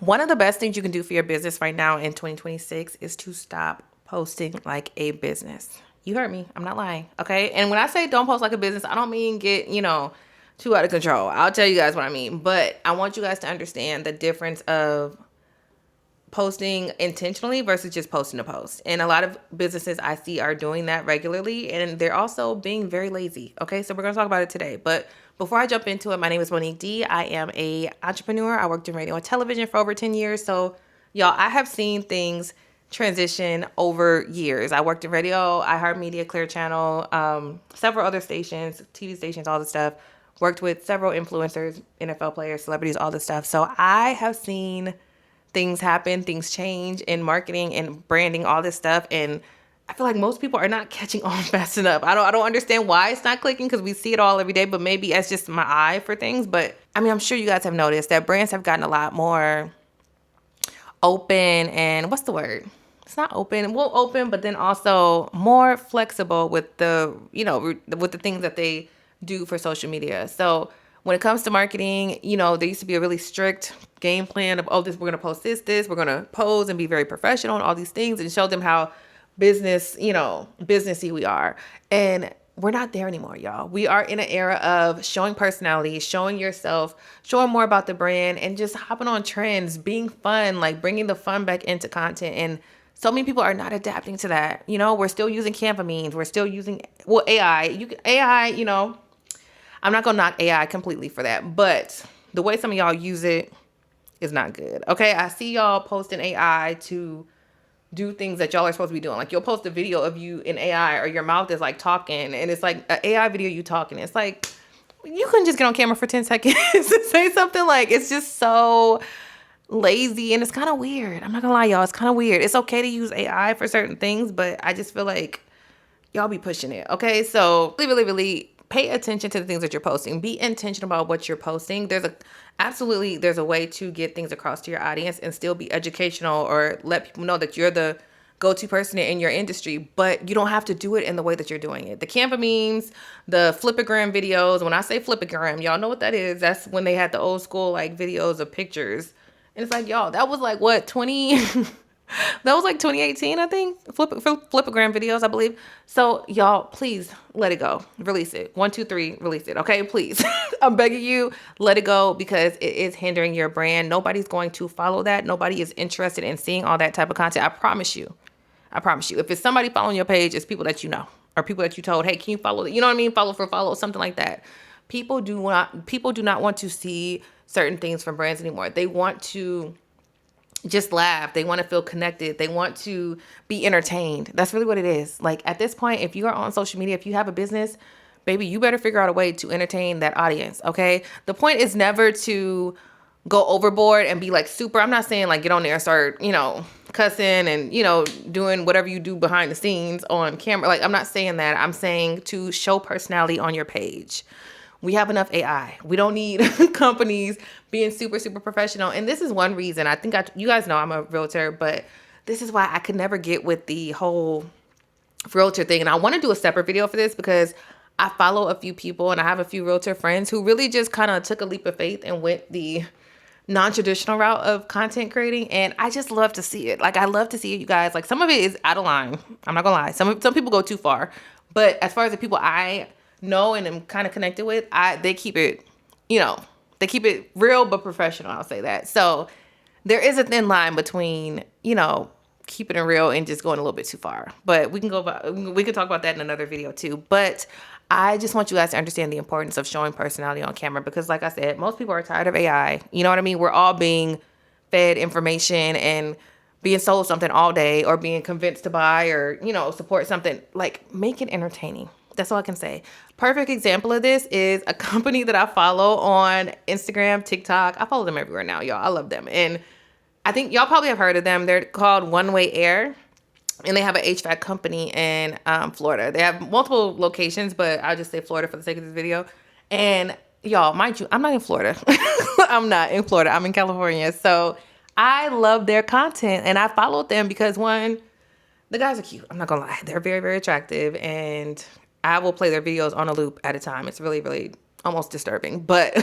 One of the best things you can do for your business right now in 2026 is to stop posting like a business. You heard me. I'm not lying. Okay. And when I say don't post like a business, I don't mean get, too out of control. I'll tell you guys what I mean. But I want you guys to understand the difference of posting intentionally versus just posting a post. And a lot of businesses I see are doing that regularly, and they're also being very lazy. Okay, so we're going to talk about it today. But before I jump into it, my name is Monique D. I am a entrepreneur. I worked in radio and television for over 10 years. So y'all, I have seen things transition over years. I worked in radio, iHeartMedia, Clear Channel, several other stations, TV stations, all this stuff. Worked with several influencers, NFL players, celebrities, all this stuff. So I have seen things happen, things change in marketing and branding, all this stuff. And I feel like most people are not catching on fast enough. I don't understand why it's not clicking, because we see it all every day, but maybe it's just my eye for things. But I mean, I'm sure you guys have noticed that brands have gotten a lot more open and what's the word? It's not open. Well, open, but then also more flexible with the, with the things that they do for social media. So when it comes to marketing, there used to be a really strict game plan of, we're going to post this, we're going to pose and be very professional and all these things and show them how businessy we are. And we're not there anymore, y'all. We are in an era of showing personality, showing yourself, showing more about the brand, and just hopping on trends, being fun, like bringing the fun back into content. And so many people are not adapting to that. We're still using Canva memes. We're still using, AI, I'm not going to knock AI completely for that, but the way some of y'all use it is not good. Okay. I see y'all posting AI to do things that y'all are supposed to be doing. Like you'll post a video of you in AI, or your mouth is like talking, and it's like an AI video you talking. It's like, you couldn't just get on camera for 10 seconds and say something. Like, it's just so lazy, and it's kind of weird. I'm not gonna lie, y'all. It's kind of weird. It's okay to use AI for certain things, but I just feel like y'all be pushing it. Okay. So really, really pay attention to the things that you're posting. Be intentional about what you're posting. There's a way to get things across to your audience and still be educational, or let people know that you're the go-to person in your industry, but you don't have to do it in the way that you're doing it. The Canva memes, the flipagram videos. When I say flipagram, y'all know what that is. That's when they had the old school like videos of pictures. And it's like, y'all, that was like what, 20 that was like 2018, I think. Flipagram videos, I believe. So y'all, please let it go. Release it. 1, 2, 3, release it. Okay, please. I'm begging you, let it go, because it is hindering your brand. Nobody's going to follow that. Nobody is interested in seeing all that type of content. I promise you. If it's somebody following your page, it's people that you know, or people that you told, hey, can you follow? You know what I mean? Follow for follow, something like that. People do not want to see certain things from brands anymore. They want to just laugh. They want to feel connected. They want to be entertained. That's really what it is. Like at this point, if you are on social media, if you have a business, baby, you better figure out a way to entertain that audience. Okay. The point is never to go overboard and be like super. I'm not saying like get on there and start, cussing and, doing whatever you do behind the scenes on camera. Like, I'm not saying that. I'm saying to show personality on your page. We have enough AI. We don't need companies being super, super professional. And this is one reason. I think you guys know I'm a realtor, but this is why I could never get with the whole realtor thing. And I want to do a separate video for this, because I follow a few people and I have a few realtor friends who really just kind of took a leap of faith and went the non-traditional route of content creating. And I just love to see it. Like, I love to see it, you guys. Like, some of it is out of line. I'm not gonna lie. Some people go too far. But as far as the people I know and am kind of connected with, they keep it, they keep it real but professional. I'll say that. So there is a thin line between, keeping it real and just going a little bit too far. But we can talk about that in another video too. But I just want you guys to understand the importance of showing personality on camera, because like I said, most people are tired of AI. You know what I mean? We're all being fed information and being sold something all day, or being convinced to buy, or, support something. Like, make it entertaining. That's all I can say. Perfect example of this is a company that I follow on Instagram, TikTok. I follow them everywhere now, y'all. I love them. And I think y'all probably have heard of them. They're called One Way Air, and they have an HVAC company in Florida. They have multiple locations, but I'll just say Florida for the sake of this video. And y'all, mind you, I'm not in Florida. I'm not in Florida. I'm in California. So I love their content, and I followed them because, one, the guys are cute. I'm not gonna lie. They're very, very attractive, and I will play their videos on a loop at a time. It's really, really almost disturbing, but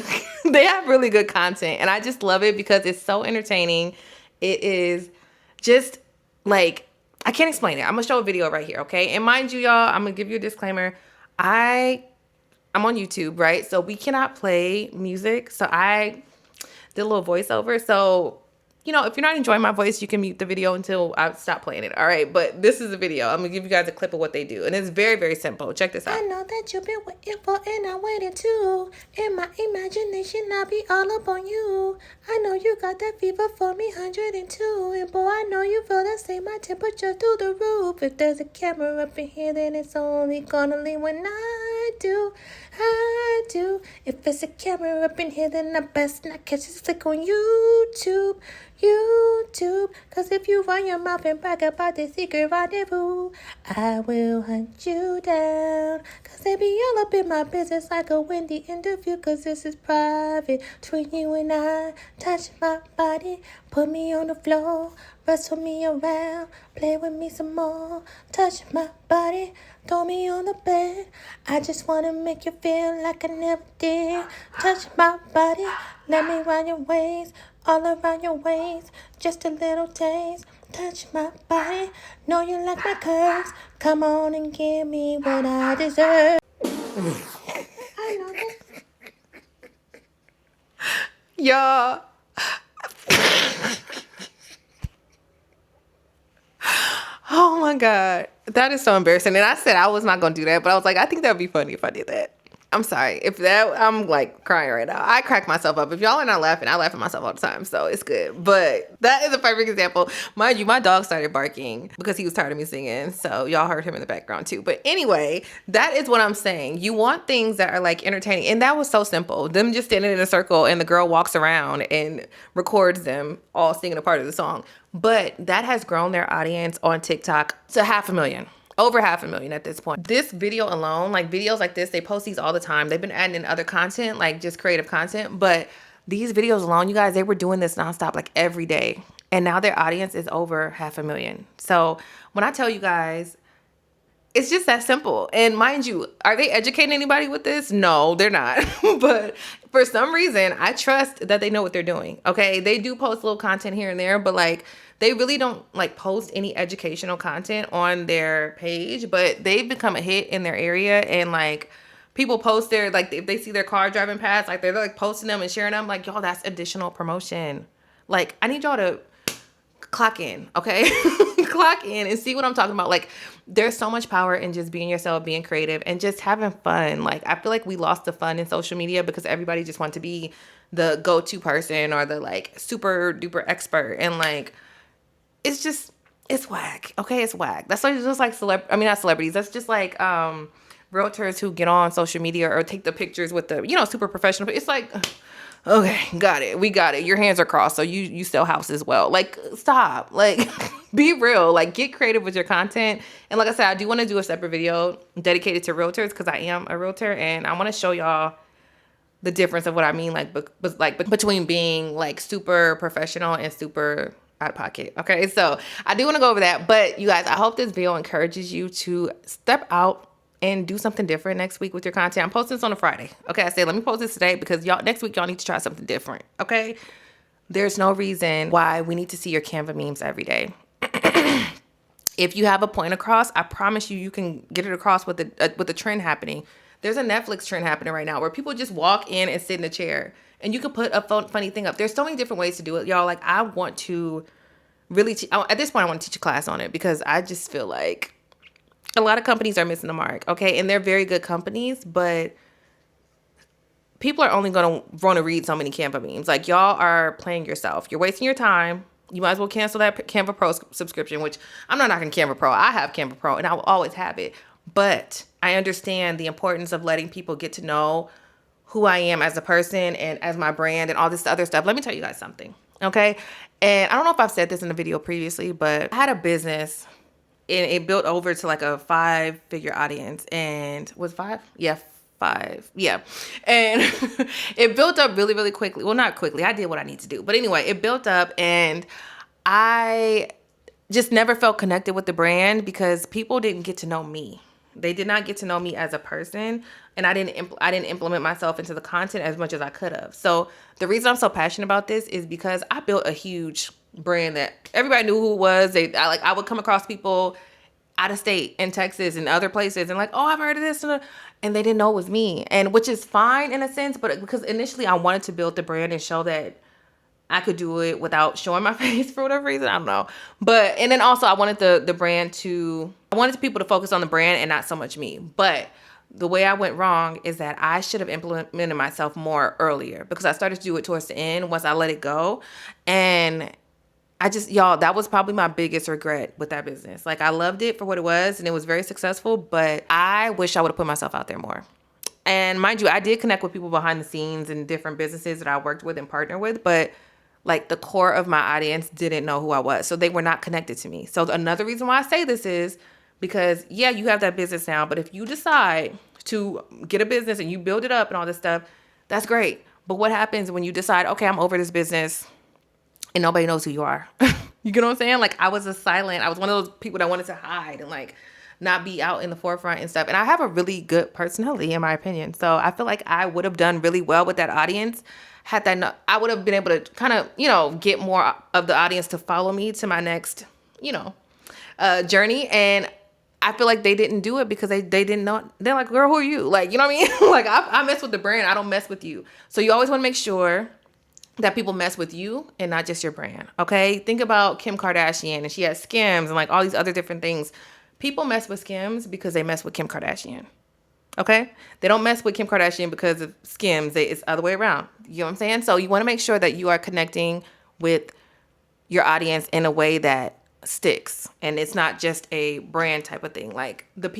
they have really good content. And I just love it because it's so entertaining. It is just like, I can't explain it. I'm gonna show a video right here, okay? And mind you, y'all, I'm gonna give you a disclaimer. I'm on YouTube, right? So we cannot play music. So I did a little voiceover. So, you know, if you're not enjoying my voice, you can mute the video until I stop playing it. All right. But this is a video. I'm going to give you guys a clip of what they do. And it's very, very simple. Check this out. I know that you've been waiting for, and I waited too. In my imagination, I'll be all up on you. I know you got that fever for me, 102. And boy, I know you feel the same, my temperature through the roof. If there's a camera up in here, then it's only gonna leave when I do. If there's a camera up in here, then I best not catch this flick on YouTube. Cause if you run your mouth and brag about the secret rendezvous, I will hunt you down. Cause they be all up in my business like a windy interview. Cause this is private between you and I. Touch my body, put me on the floor, wrestle me around, play with me some more. Touch my body, throw me on the bed. I just wanna make you feel like I never did. Touch my body, let me run your ways, all around your waist, just a little taste. Touch my body, know you like my curves. Come on and give me what I deserve. I know that. Y'all. Oh my God. That is so embarrassing. And I said I was not going to do that, but I was like, I think that would be funny if I did that. I'm sorry. I'm like crying right now. I crack myself up. If y'all are not laughing, I laugh at myself all the time. So it's good. But that is a perfect example. Mind you, my dog started barking because he was tired of me singing. So y'all heard him in the background too. But anyway, that is what I'm saying. You want things that are like entertaining. And that was so simple. Them just standing in a circle and the girl walks around and records them all singing a part of the song. But that has grown their audience on TikTok to 500,000. Over 500,000 at this point. This video alone, like videos like this, they post these all the time. They've been adding in other content, like just creative content. But these videos alone, you guys, they were doing this nonstop, like every day. And now their audience is over 500,000. So when I tell you guys, it's just that simple. And mind you, are they educating anybody with this? No, they're not. But for some reason, I trust that they know what they're doing. Okay. They do post little content here and there, but like, they really don't like post any educational content on their page, but they've become a hit in their area. And like people post their, like if they see their car driving past, like they're like posting them and sharing them, like, y'all, that's additional promotion. Like I need y'all to clock in, okay? Clock in and see what I'm talking about. Like there's so much power in just being yourself, being creative and just having fun. Like I feel like we lost the fun in social media because everybody just wants to be the go-to person or the like super duper expert. And like, it's whack. Okay, it's whack. That's like just like not celebrities. That's just like realtors who get on social media or take the pictures with the, super professional. It's like, okay, got it. We got it. Your hands are crossed. So you sell houses well. Like, stop. Like, be real. Like, get creative with your content. And like I said, I do want to do a separate video dedicated to realtors because I am a realtor and I want to show y'all the difference of what I mean, like between being like super professional and super out of pocket. Okay, so I do want to go over that, but you guys, I hope this video encourages you to step out and do something different next week with your content. I'm posting this on a Friday. Okay, I said let me post this today because next week y'all need to try something different. Okay, there's no reason why we need to see your Canva memes every day. If you have a point across, I promise you can get it across with the trend happening. There's a Netflix trend happening right now where people just walk in and sit in a chair. And you can put a funny thing up. There's so many different ways to do it, y'all. Like, I want to really, at this point, I want to teach a class on it because I just feel like a lot of companies are missing the mark, okay? And they're very good companies, but people are only going to want to read so many Canva memes. Like, y'all are playing yourself. You're wasting your time. You might as well cancel that Canva Pro subscription, which I'm not knocking Canva Pro. I have Canva Pro, and I will always have it. But I understand the importance of letting people get to know who I am as a person and as my brand and all this other stuff. Let me tell you guys something, okay? And I don't know if I've said this in a video previously, but I had a business and it built over to like a 5-figure audience and was 5? Yeah, 5. Yeah. And it built up really, really quickly. Well, not quickly. I did what I need to do. But anyway, it built up and I just never felt connected with the brand because people didn't get to know me. They did not get to know me as a person, and I didn't implement myself into the content as much as I could have. So the reason I'm so passionate about this is because I built a huge brand that everybody knew who it was. I would come across people out of state in Texas and other places and like, oh, I've heard of this, and they didn't know it was me, and which is fine in a sense, but because initially I wanted to build the brand and show that I could do it without showing my face for whatever reason. I don't know. But, and then also I wanted the brand I wanted people to focus on the brand and not so much me. But the way I went wrong is that I should have implemented myself more earlier, because I started to do it towards the end once I let it go. And y'all, that was probably my biggest regret with that business. Like, I loved it for what it was and it was very successful, but I wish I would have put myself out there more. And mind you, I did connect with people behind the scenes in different businesses that I worked with and partnered with, but like the core of my audience didn't know who I was. So they were not connected to me. So another reason why I say this is because, yeah, you have that business now, but if you decide to get a business and you build it up and all this stuff, that's great. But what happens when you decide, okay, I'm over this business and nobody knows who you are? You get what I'm saying? Like, I was one of those people that wanted to hide and like not be out in the forefront and stuff. And I have a really good personality, in my opinion. So I feel like I would have done really well with that audience. I would have been able to kind of, get more of the audience to follow me to my next, journey. And I feel like they didn't do it because they didn't know. They're like, girl, who are you? Like, you know what I mean? Like, I mess with the brand. I don't mess with you. So you always want to make sure that people mess with you and not just your brand. Okay. Think about Kim Kardashian, and she has Skims and like all these other different things. People mess with Skims because they mess with Kim Kardashian. Okay? They don't mess with Kim Kardashian because of Skims. It's the other way around. You know what I'm saying? So you want to make sure that you are connecting with your audience in a way that sticks. And it's not just a brand type of thing. Like, the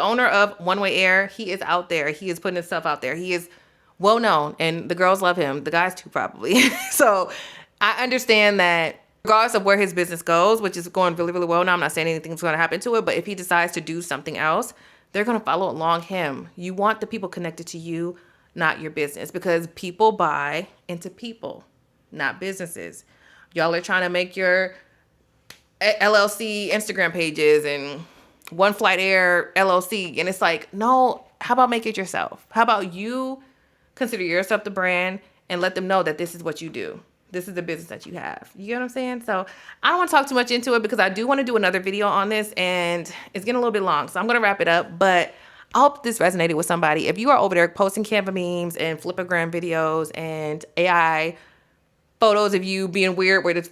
owner of One Way Air, he is out there. He is putting his stuff out there. He is well known, and the girls love him. The guys too, probably. So I understand that regardless of where his business goes, which is going really, really well now, I'm not saying anything's going to happen to it, but if he decides to do something else, they're going to follow along him. You want the people connected to you, not your business, because people buy into people, not businesses. Y'all are trying to make your LLC Instagram pages and One Flight Air LLC. And it's like, no, how about make it yourself? How about you consider yourself the brand and let them know that this is what you do. This is the business that you have. You get what I'm saying? So I don't want to talk too much into it because I do want to do another video on this, and it's getting a little bit long. So I'm going to wrap it up, but I hope this resonated with somebody. If you are over there posting Canva memes and Flipagram videos and AI photos of you being weird where the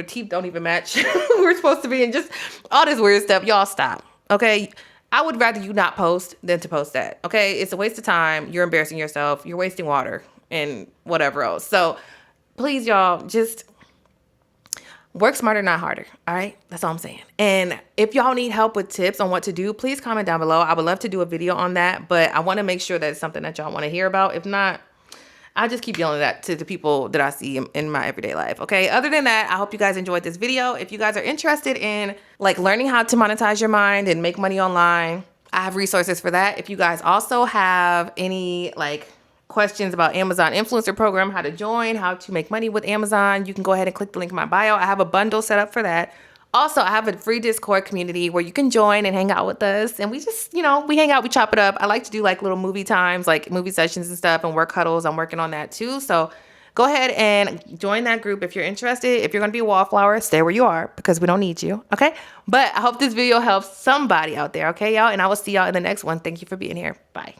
teeth don't even match where we're supposed to be, and just all this weird stuff, y'all stop. Okay? I would rather you not post than to post that. Okay? It's a waste of time. You're embarrassing yourself. You're wasting water and whatever else. So please, y'all, just work smarter, not harder. All right? That's all I'm saying. And if y'all need help with tips on what to do, please comment down below. I would love to do a video on that, but I want to make sure that it's something that y'all want to hear about. If not, I'll just keep yelling that to the people that I see in my everyday life. Okay. Other than that, I hope you guys enjoyed this video. If you guys are interested in like learning how to monetize your mind and make money online, I have resources for that. If you guys also have any like questions about Amazon influencer program, how to join, how to make money with Amazon, you can go ahead and click the link in my bio. I have a bundle set up for that. Also, I have a free Discord community where you can join and hang out with us. And we just, we hang out, we chop it up. I like to do like little movie times, like movie sessions and stuff, and work huddles. I'm working on that too. So go ahead and join that group if you're interested. If you're going to be a wallflower, stay where you are because we don't need you. Okay. But I hope this video helps somebody out there. Okay, y'all. And I will see y'all in the next one. Thank you for being here. Bye.